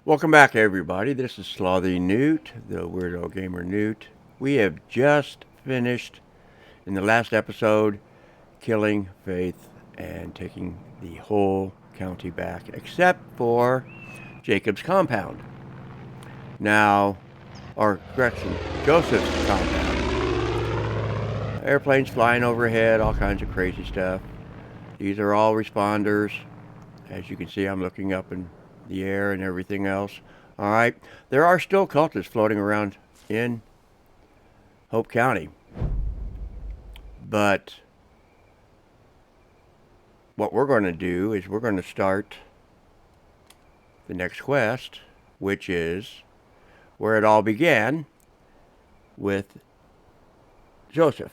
Welcome back, everybody. This is Slothy Newt, the Weirdo Gamer Newt. We have just finished, in the last episode, killing Faith and taking the whole county back, except for Jacob's compound. Now, or correction, Joseph's compound. Airplanes flying overhead, all kinds of crazy stuff. These are all responders. As you can see, I'm looking up in the air and everything else. All right. There are still cultists floating around in Hope County. But what we're going to do is we're going to start the next quest, which is where it all began with Joseph.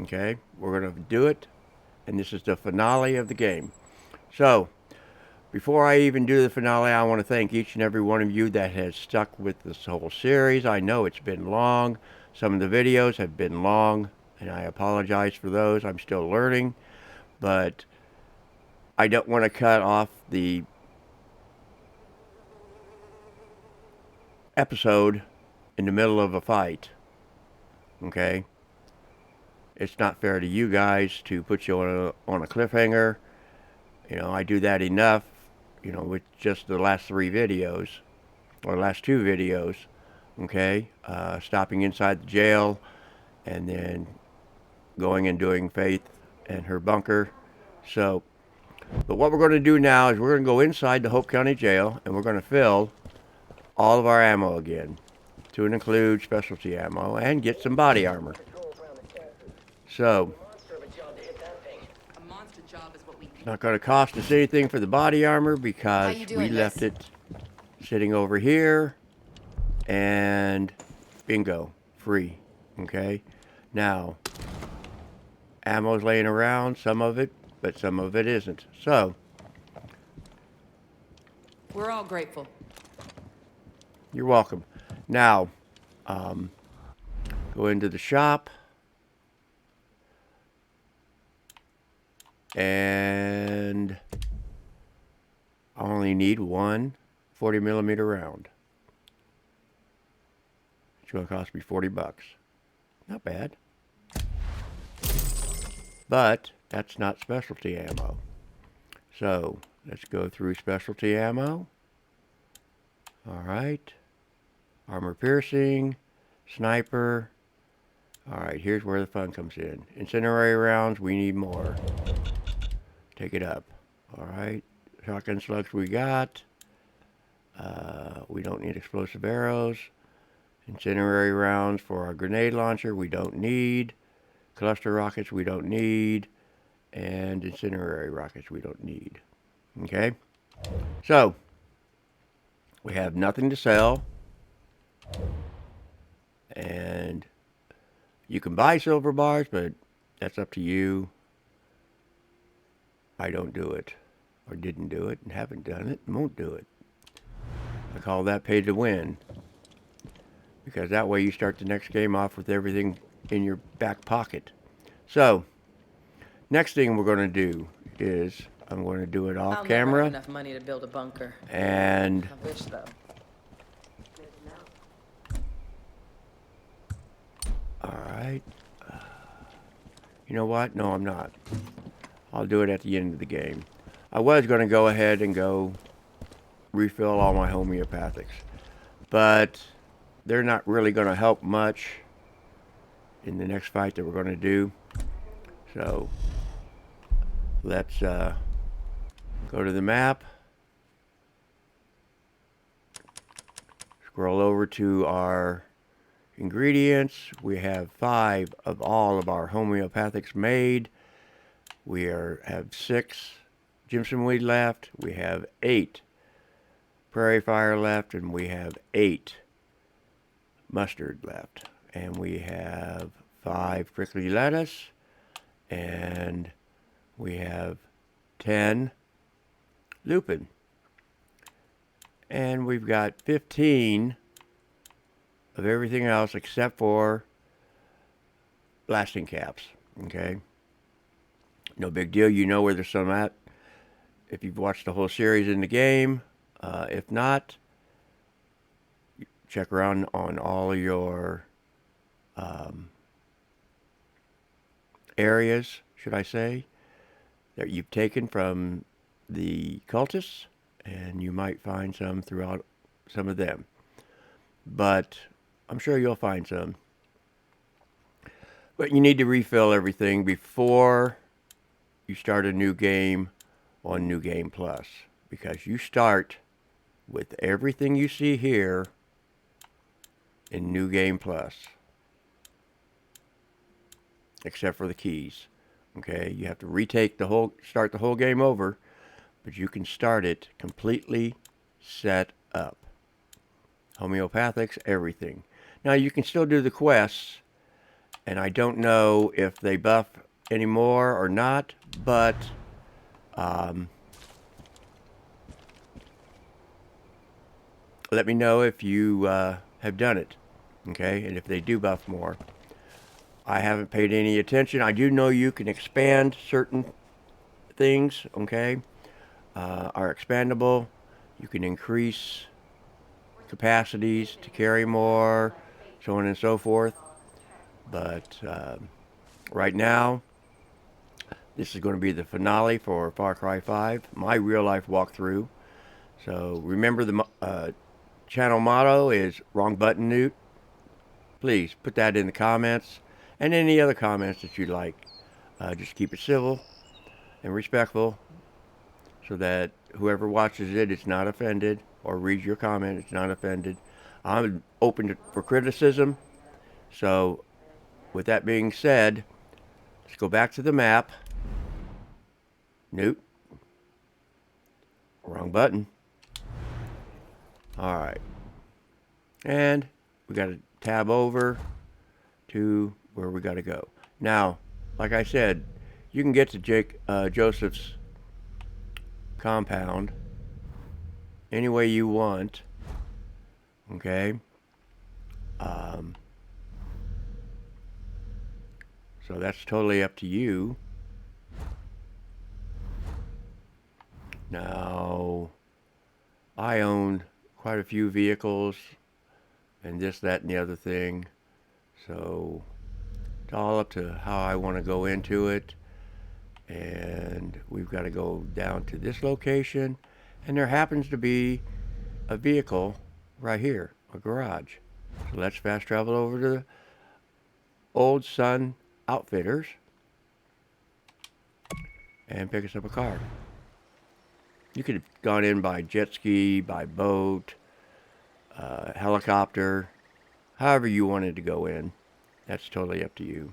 Okay? We're going to do it, and this is the finale of the game. So, before I even do the finale, I want to thank each and every one of you that has stuck with this whole series. I know it's been long. Some of the videos have been long, and I apologize for those. I'm still learning, but I don't want to cut off the episode in the middle of a fight. Okay? It's not fair to you guys to put you on a cliffhanger. You know, I do that enough, with just the last 3 videos, or last 2 videos, okay? Stopping inside the jail, and then going and doing Faith and her bunker. So, but what we're going to do now is we're going to go inside the Hope County Jail, and we're going to fill all of our ammo again, to include specialty ammo, and get some body armor. So, it's not going to cost us anything for the body armor because we left it sitting over here, and bingo, free. Okay? Now, ammo's laying around, some of it, but some of it isn't. So, we're all grateful. You're welcome. Now, go into the shop, and I only need one 40mm round. It's going to cost me $40. Not bad. But that's not specialty ammo. So let's go through specialty ammo. All right. Armor piercing, sniper. All right, here's where the fun comes in. Incendiary rounds, we need more. Take it up. All right. Shotgun slugs we got. We don't need explosive arrows. Incendiary rounds for our grenade launcher we don't need. Cluster rockets we don't need. And incendiary rockets we don't need. Okay? So, we have nothing to sell. And you can buy silver bars, but that's up to you. I don't do it, or didn't do it, and haven't done it, and won't do it. I call that pay to win. Because that way you start the next game off with everything in your back pocket. So, next thing we're going to do is I'm going to do it off camera. I'll never have enough money to build a bunker. And I wish though. All right. You know what? No, I'm not. I'll do it at the end of the game. I was going to go ahead and go refill all my homeopathics. But they're not really going to help much in the next fight that we're going to do. So let's go to the map. Scroll over to our ingredients. We have 5 of all of our homeopathics made. We have 6 Jimson weed left. We have 8 prairie fire left, and we have 8 mustard left. And we have 5 prickly lettuce, and we have 10 lupin. And we've got 15 of everything else except for blasting caps. Okay? No big deal. You know where there's some at if you've watched the whole series in the game. If not, check around on all of your areas, should I say, that you've taken from the cultists, and you might find some throughout some of them. But I'm sure you'll find some. But you need to refill everything before you start a new game on New Game Plus, because you start with everything you see here in New Game Plus, except for the keys. Okay, you have to start the whole game over, but you can start it completely set up. Homeopathics, everything. Now you can still do the quests, and I don't know if they buff anymore or not, but let me know if you have done it, okay, and if they do buff more. I haven't paid any attention. I do know you can expand certain things, okay, are expandable. You can increase capacities to carry more, so on and so forth. But right now, this is going to be the finale for Far Cry 5, my real life walkthrough. So remember the channel motto is wrong button Newt. Please put that in the comments, and any other comments that you'd like. Just keep it civil and respectful, so that whoever watches it is not offended, or reads your comment is not offended. I'm open for criticism. So with that being said, let's go back to the map. Nope. Wrong button. Alright. And we got to tab over to where we got to go. Now, like I said, you can get to Joseph's compound any way you want. Okay? So that's totally up to you. Now, I own quite a few vehicles and this, that, and the other thing. So it's all up to how I want to go into it. And we've got to go down to this location. And there happens to be a vehicle right here, a garage. So let's fast travel over to the Old Sun Outfitters and pick us up a car. You could have gone in by jet ski, by boat, helicopter, however you wanted to go in. That's totally up to you.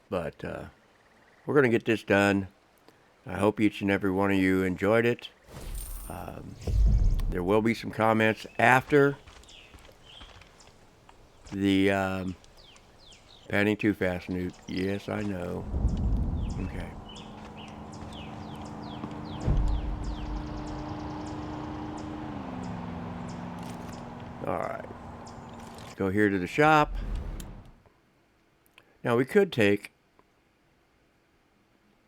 But we're going to get this done. I hope each and every one of you enjoyed it. There will be some comments after the panning too fast, Newt. Yes, I know. Okay. Alright. Let's go here to the shop. Now we could take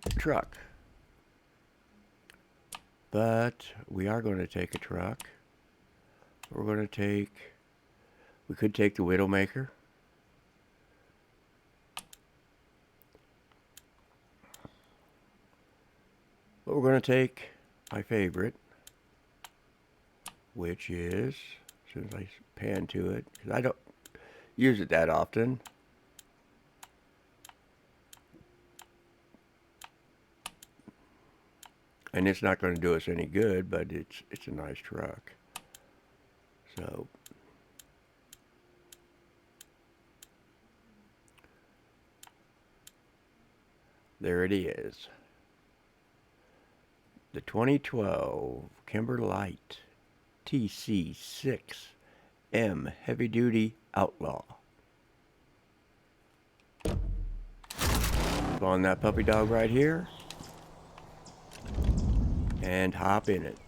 the truck. But we are going to take a truck. We could take the Widowmaker. But we're going to take my favorite, which is, as soon as I pan to it, because I don't use it that often. And it's not going to do us any good, but it's a nice truck. So there it is. The 2012 Kimber Light TC6M Heavy Duty Outlaw. Spawn that puppy dog right here and hop in it.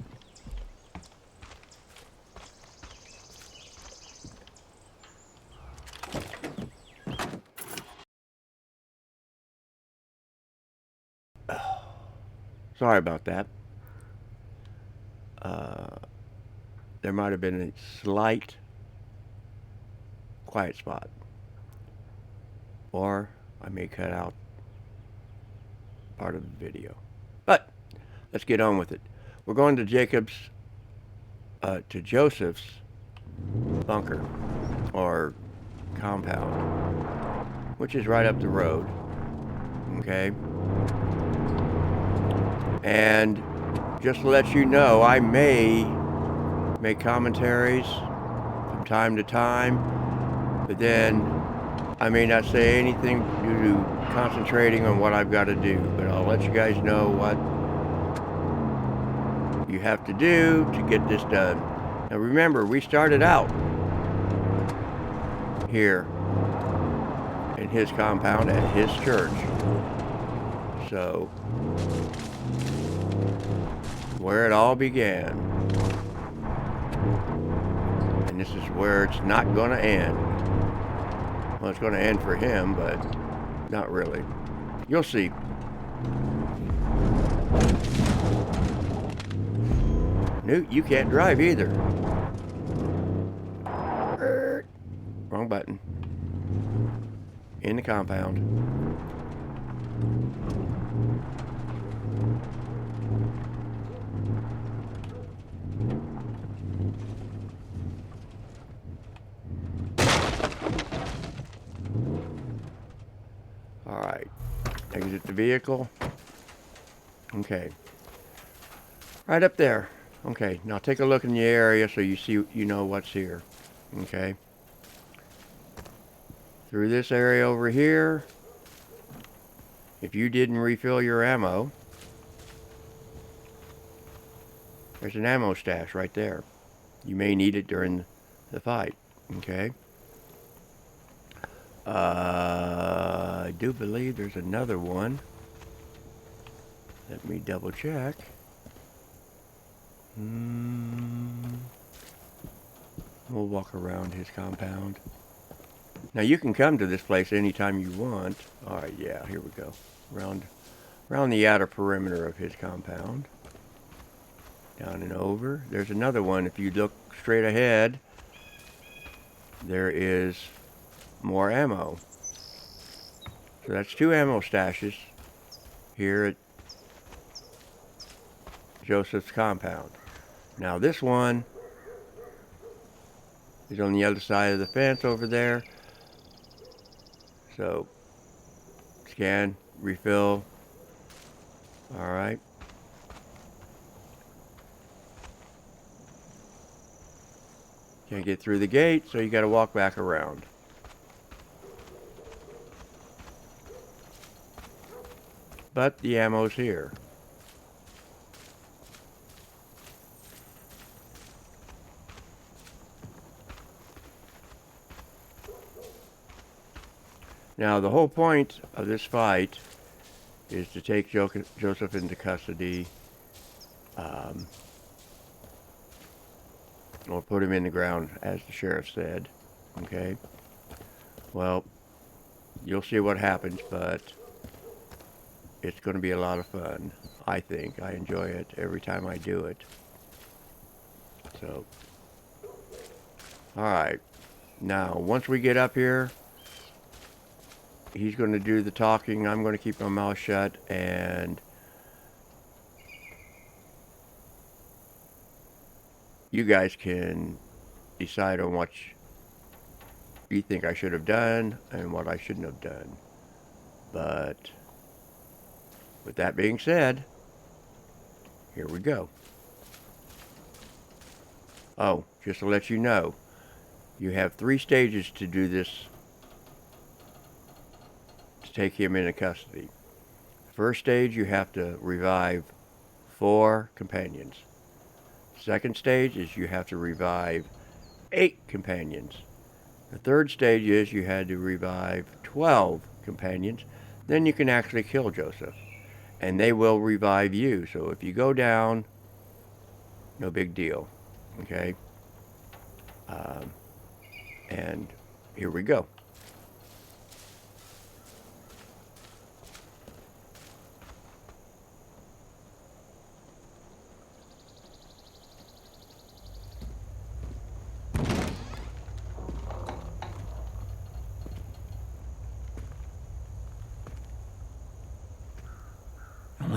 Sorry about that. there might have been a slight quiet spot. Or I may cut out part of the video. But let's get on with it. We're going to Joseph's bunker or compound, which is right up the road. Okay? And just to let you know, I may make commentaries from time to time, but then I may not say anything due to concentrating on what I've got to do. But I'll let you guys know what you have to do to get this done. Now remember, we started out here in his compound at his church. So, where it all began. And this is where it's not going to end. Well, it's going to end for him, but not really. You'll see. Newt, you can't drive either. Wrong button. In the compound. Alright. Exit the vehicle. Okay. Right up there. Okay, now take a look in the area so you know what's here. Okay. Through this area over here, if you didn't refill your ammo, there's an ammo stash right there. You may need it during the fight. Okay. I do believe there's another one. Let me double check. We'll walk around his compound. Now you can come to this place anytime you want. Alright, yeah, here we go. Around the outer perimeter of his compound. Down and over. There's another one. If you look straight ahead, there is more ammo. So that's 2 ammo stashes here at Joseph's compound. Now this one is on the other side of the fence over there. So, scan, refill. Alright. Can't get through the gate, so you gotta walk back around. But the ammo's here. Now, the whole point of this fight is to take Joseph into custody, or put him in the ground, as the sheriff said. Okay? Well, you'll see what happens, but it's going to be a lot of fun, I think. I enjoy it every time I do it. So, alright. Now, once we get up here, he's going to do the talking. I'm going to keep my mouth shut, and you guys can decide on what you think I should have done and what I shouldn't have done. But with that being said, here we go. Oh, just to let you know, you have 3 stages to do this, to take him into custody. First stage, you have to revive 4 companions. Second stage is you have to revive 8 companions. The third stage is you had to revive 12 companions. Then you can actually kill Joseph, and they will revive you. So if you go down, no big deal. Okay? And here we go.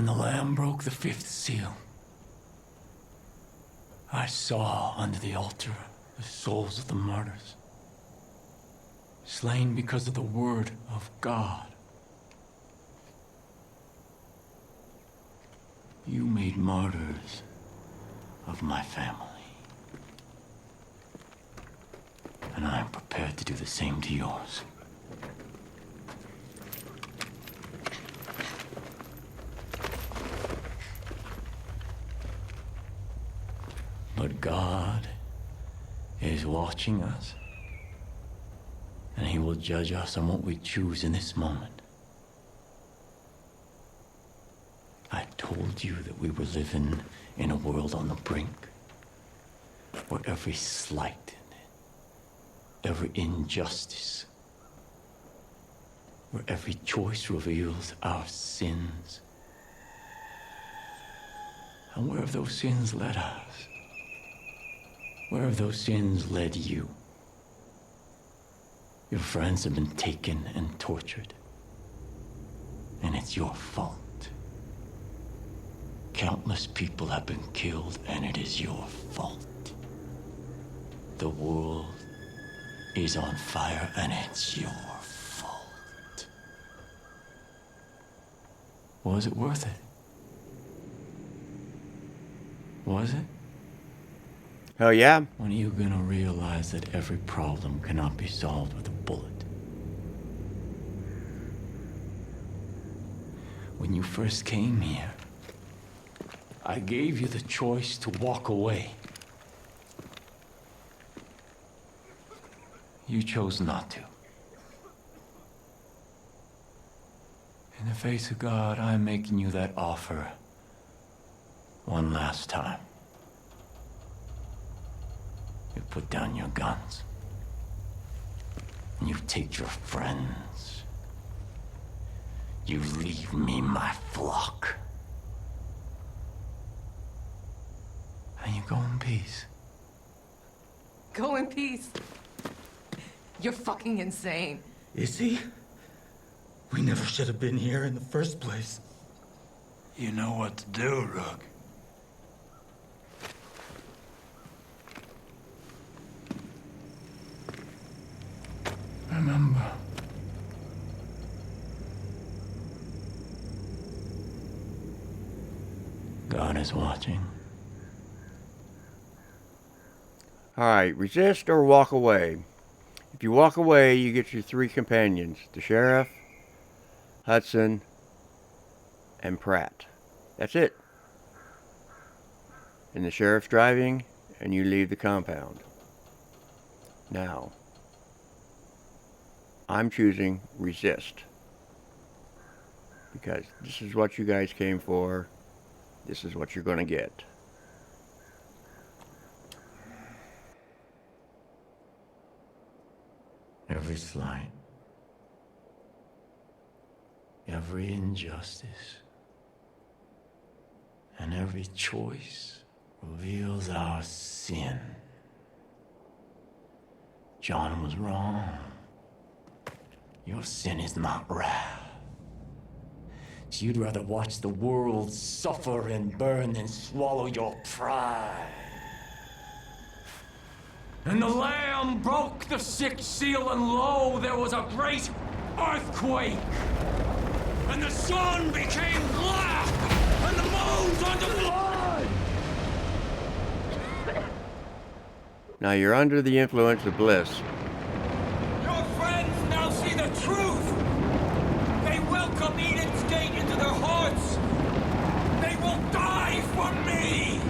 When the Lamb broke the fifth seal, I saw under the altar the souls of the martyrs, slain because of the word of God. You made martyrs of my family. And I am prepared to do the same to yours. But God is watching us, and He will judge us on what we choose in this moment. I told you that we were living in a world on the brink, where every slight, every injustice, where every choice reveals our sins. And where have those sins led us? Where have those sins led you? Your friends have been taken and tortured, and it's your fault. Countless people have been killed, and it is your fault. The world is on fire, and it's your fault. Was it worth it? Was it? Hell yeah. When are you gonna realize that every problem cannot be solved with a bullet? When you first came here, I gave you the choice to walk away. You chose not to. In the face of God, I'm making you that offer one last time. You put down your guns. And you take your friends. You leave me my flock. And you go in peace. Go in peace. You're fucking insane. Is he? We never should have been here in the first place. You know what to do, Rook. Remember. God is watching. Alright, resist or walk away. If you walk away, you get your 3 companions. The Sheriff, Hudson, and Pratt. That's it. And the Sheriff's driving, and you leave the compound. Now, I'm choosing resist. Because this is what you guys came for. This is what you're going to get. Every slight, every injustice, and every choice reveals our sin. John was wrong. Your sin is not wrath. So you'd rather watch the world suffer and burn than swallow your pride. And the Lamb broke the 6th seal, and lo, there was a great earthquake. And the sun became black, and the moon turned to blood. Now you're under the influence of bliss. Your friends now see the truth! They welcome Eden's gate into their hearts! They will die for me!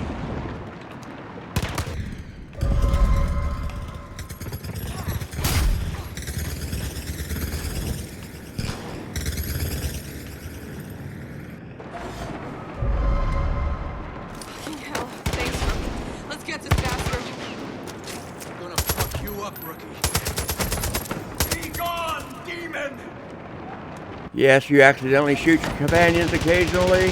Fucking hell. Thanks, Rookie. Let's get this bastard. I'm gonna fuck you up, Rookie. Be gone, demon! Yes, you accidentally shoot your companions occasionally.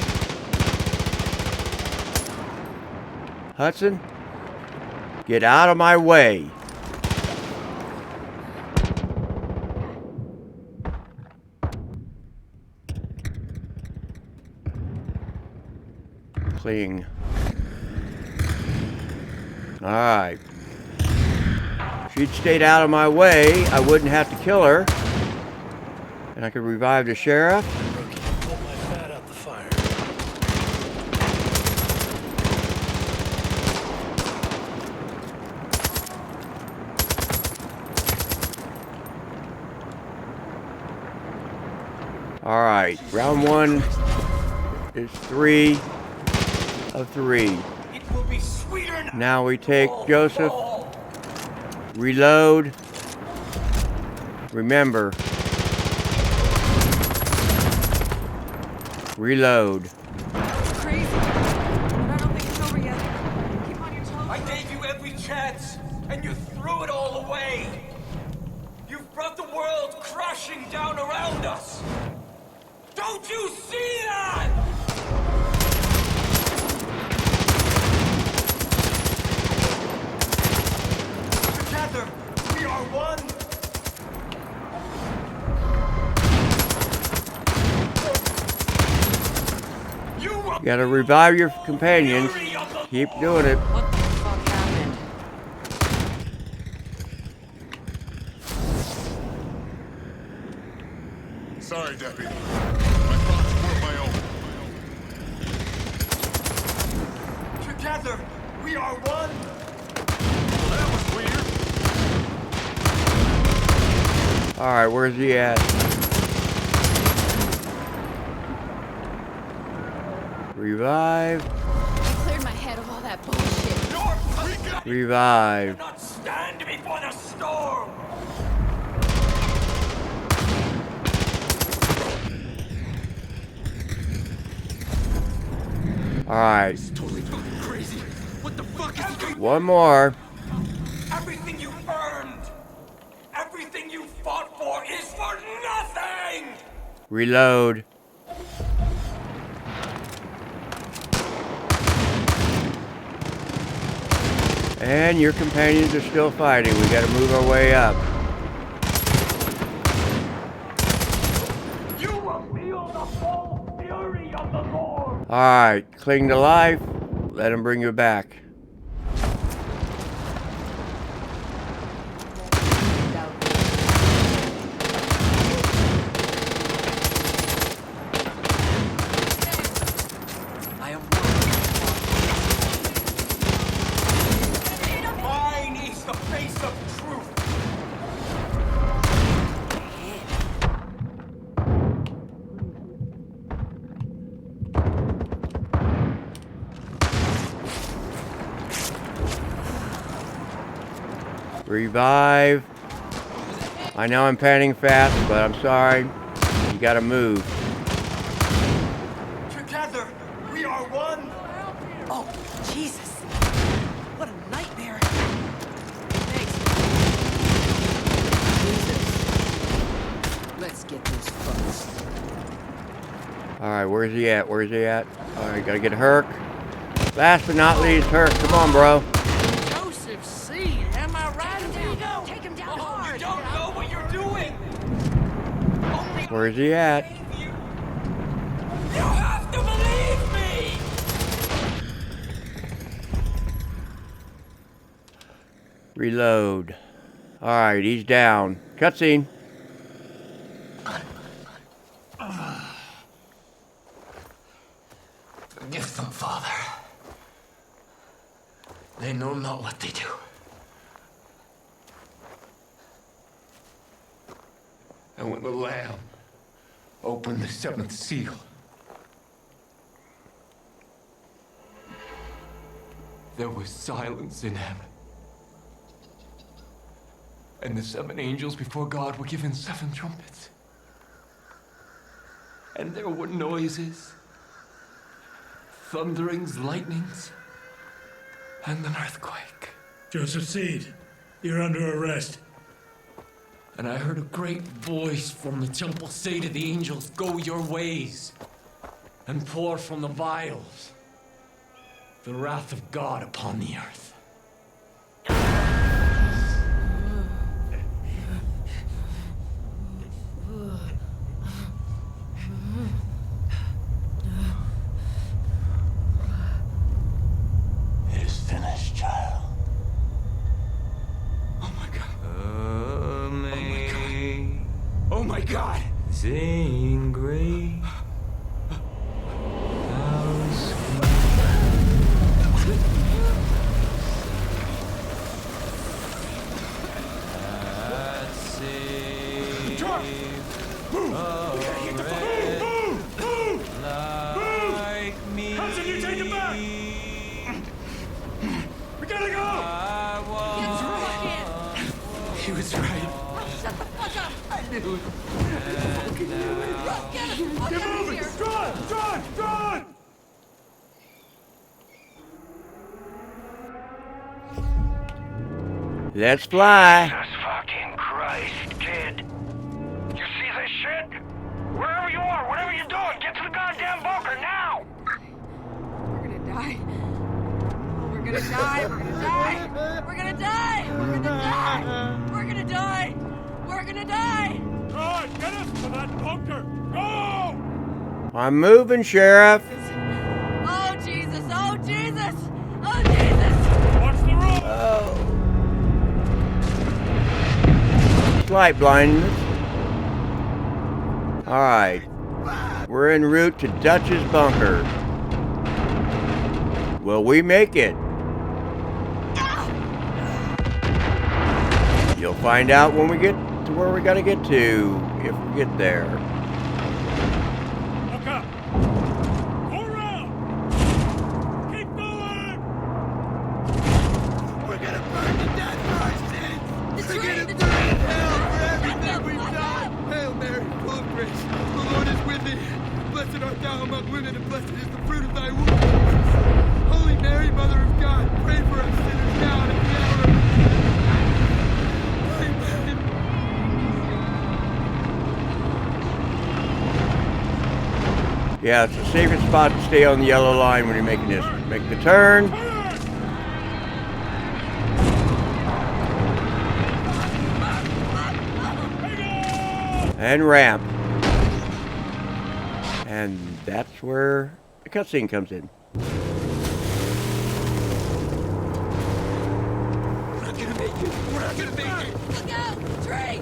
Hudson, get out of my way. cling. Alright. If she'd stayed out of my way, I wouldn't have to kill her. And I could revive the sheriff. Pull my fat out the fire. Alright, round one is 3 of 3. It will be sweeter now. Now we take Joseph, reload. Remember, reload. Crazy. But I don't think it's over yet. Keep on your toes. I gave you every chance, and you threw it all away. You've brought the world crashing down around us. Don't you see that? Together, we are one. You Gotta revive your companions. Keep doing it. What the fuck happened? Sorry, Deputy. My thoughts were my own. Together, we are one. That was weird. Alright, where's he at? Revive. I cleared my head of all that bullshit. You're pathetic. Revive. Not stand before the storm. Alright, Totally fucking crazy. What the fuck is he? one more. Everything you earned, everything you fought for is for nothing. Reload. And your companions are still fighting. We gotta move our way up. You will feel the full fury of the Lord. Alright, cling to life. Let him bring you back. Mine is the face of truth. Revive. I know I'm panning fast, but I'm sorry. You gotta move. Together, we are one. Oh, Jesus. What a nightmare. Thanks. Jesus. Let's get those fucks. Alright, where's he at? Where's he at? Alright, gotta get Herc. Last but not least, Herc. Come on, bro. Joseph C. Am I right? There you go. Take him down You hard. don't know what you're doing. Only Where's he at? you. You have to believe me. Reload. Alright, he's down. Cutscene. Forgive them, Father. They know not what they do. And when the Lamb opened the seventh seal, there was silence in heaven. And the 7 angels before God were given 7 trumpets. And there were noises, thunderings, lightnings, and an earthquake. Joseph Seed, you're under arrest. And I heard a great voice from the temple say to the angels, "Go your ways, and pour from the vials the wrath of God upon the earth." Oh my god! Sing great. Hudson, you take it back! We gotta go! He was right. Shut the fuck up! I knew it. Get him! Fuck Get out of moving! here! John! Let's fly. Jesus fucking Christ, kid. You see this shit? Wherever you are, whatever you're doing, get to the goddamn bunker now! We're gonna die. We're gonna die. We're gonna die. We're gonna die. We're gonna die. We're gonna die. We're gonna die. John, get us to that bunker! Go! I'm moving, Sheriff. Oh Jesus! Oh Jesus! Oh Jesus! Watch the road! Oh. Slight blindness. Alright. We're en route to Dutch's bunker. Will we make it? You'll find out when we get to where we gotta get to, if we get there. Look up! Go around! Keep going! We're gonna burn to death for our sins! The We're train, gonna the burn train. in hell for Shut everything the we've fuck done! Hail Mary, full of grace, the Lord is with thee. Blessed art thou among women, and blessed is the fruit of thy womb, Jesus. Holy Mary, Mother of God, pray for us sinners now and at the hour of our death. Amen. Yeah, it's the safest spot to stay on the yellow line when you're making this. Make the turn. And ramp. And that's where the cutscene comes in. We're not gonna make it. We're not gonna make it. Look out! Tree!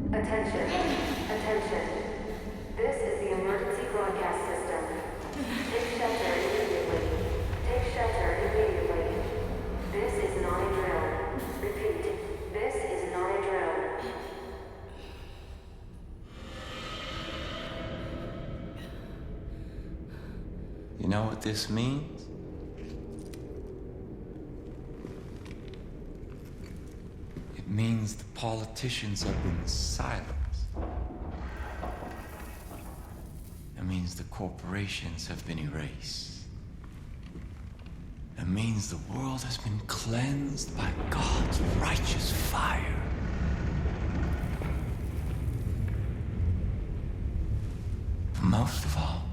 Attention. Attention. This is the emergency broadcast system. Take shelter immediately. Take shelter immediately. This is not a drill. Repeat. This is not a drill. You know what this means? It means the politicians have been silenced. It means the corporations have been erased. It means the world has been cleansed by God's righteous fire. But most of all,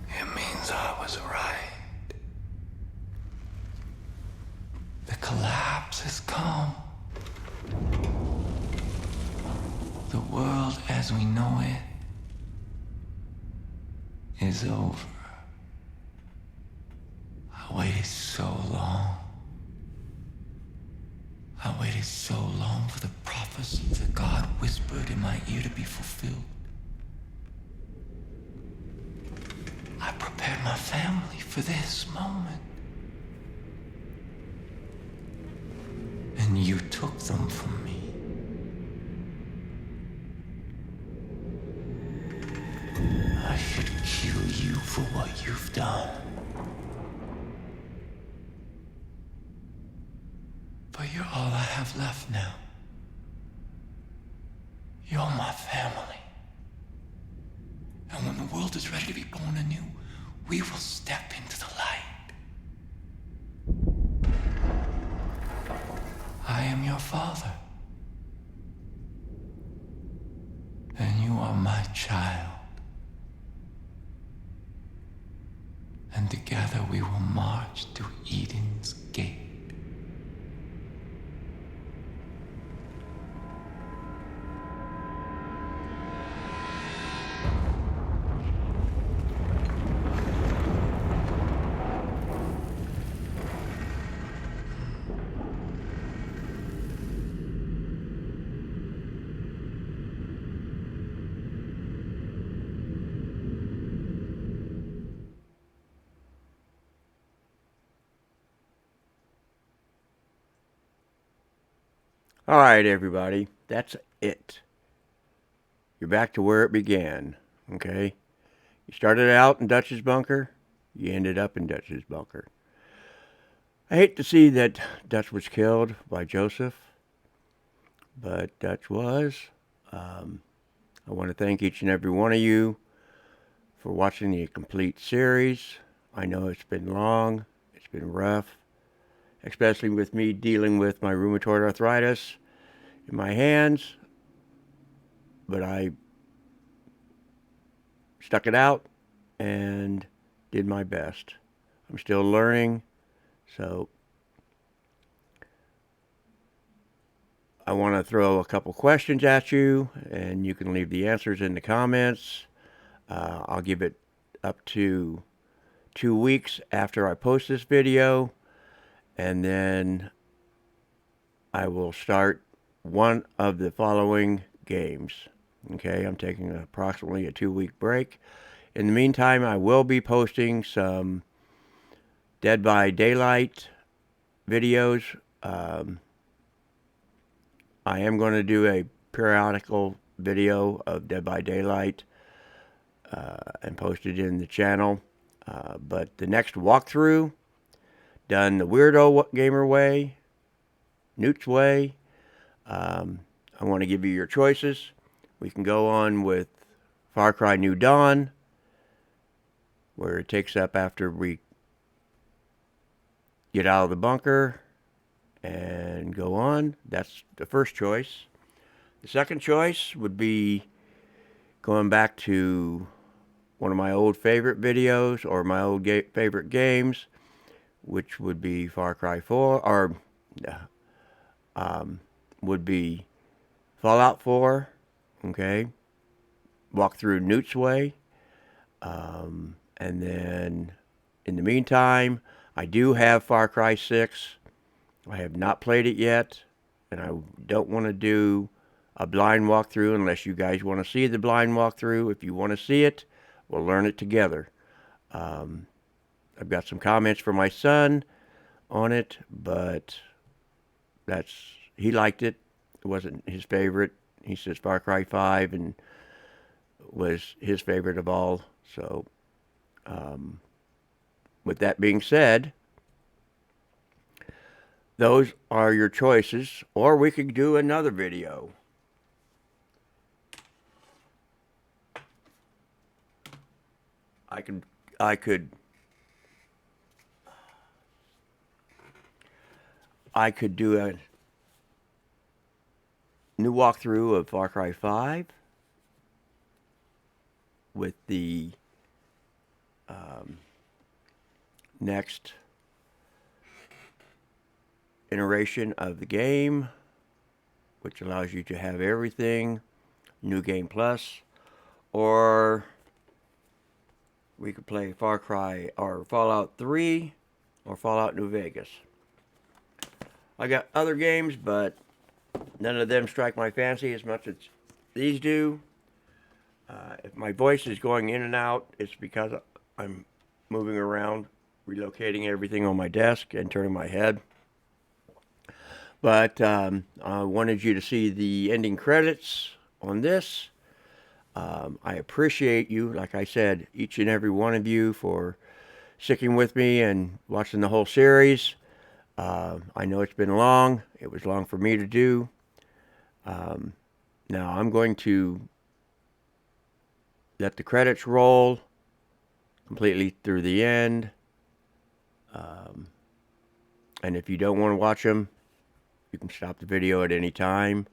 it means I was right. The collapse has come. The world as we know it is over. I waited so long. I waited so long for the prophecy that God whispered in my ear to be fulfilled. I prepared my family for this moment. And you took them from me. I should kill you for what you've done. But you're all I have left now. You're my family. And when the world is ready to be born anew, we will step into the light. I am your father. And you are my child. And together we will march to Eden's gate. All right, everybody. That's it. You're back to where it began, okay? You started out in Dutch's bunker. You ended up in Dutch's bunker. I hate to see that Dutch was killed by Joseph, but Dutch was. I want to thank each and every one of you for watching the complete series. I know it's been long. It's been rough, especially with me dealing with my rheumatoid arthritis in my hands, but I stuck it out and did my best. I'm still learning, so I want to throw a couple questions at you, and you can leave the answers in the comments. I'll give it up to 2 weeks after I post this video, and then I will start one of the following games. Okay, I'm taking approximately a 2-week break. In the meantime, I will be posting some Dead by Daylight videos. I am going to do a periodical video of Dead by Daylight and post it in the channel. But the next walkthrough, done the Weirdo Gamer way, Newt's way. I want to give you your choices. We can go on with Far Cry New Dawn, where it takes up after we get out of the bunker and go on. That's the first choice. The second choice would be going back to one of my old favorite videos or my old favorite games, which would be Far Cry 4, or would be Fallout 4, okay? Walk through Newt's way. And then, in the meantime, I do have Far Cry 6. I have not played it yet, and I don't want to do a blind walkthrough unless you guys want to see the blind walkthrough. If you want to see it, we'll learn it together. I've got some comments from my son on it, but he liked it. It wasn't his favorite. He says Far Cry 5 and was his favorite of all. So, with that being said, those are your choices, or we could do another video. I could do a new walkthrough of Far Cry 5 with the next iteration of the game, which allows you to have everything, New Game Plus, or we could play Far Cry or Fallout 3 or Fallout New Vegas. I got other games, but none of them strike my fancy as much as these do. If my voice is going in and out, it's because I'm moving around, relocating everything on my desk and turning my head. But I wanted you to see the ending credits on this. I appreciate you, like I said, each and every one of you for sticking with me and watching the whole series. I know it's been long. It was long for me to do. Now I'm going to let the credits roll completely through the end. And if you don't want to watch them, you can stop the video at any time.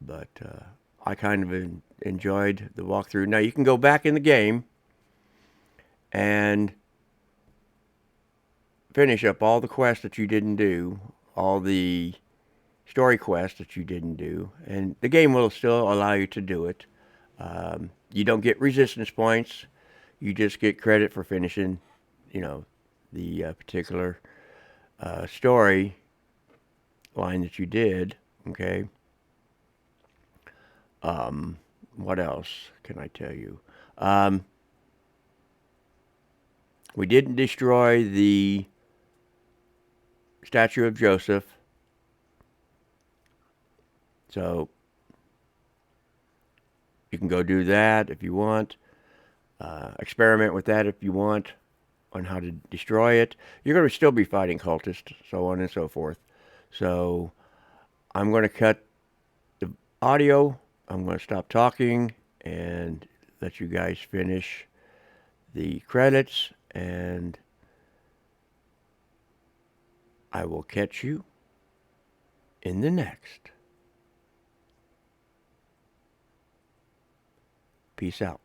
But I kind of enjoyed the walkthrough. Now you can go back in the game and finish up all the quests that you didn't do, all the story quests that you didn't do, and the game will still allow you to do it. You don't get resistance points. You just get credit for finishing, the particular story line that you did. Okay. What else can I tell you? We didn't destroy the statue of Joseph. So you can go do that if you want. Experiment with that if you want on how to destroy it. You're going to still be fighting cultists, so on and so forth. So I'm going to cut the audio. I'm going to stop talking and let you guys finish the credits, and I will catch you in the next. Peace out.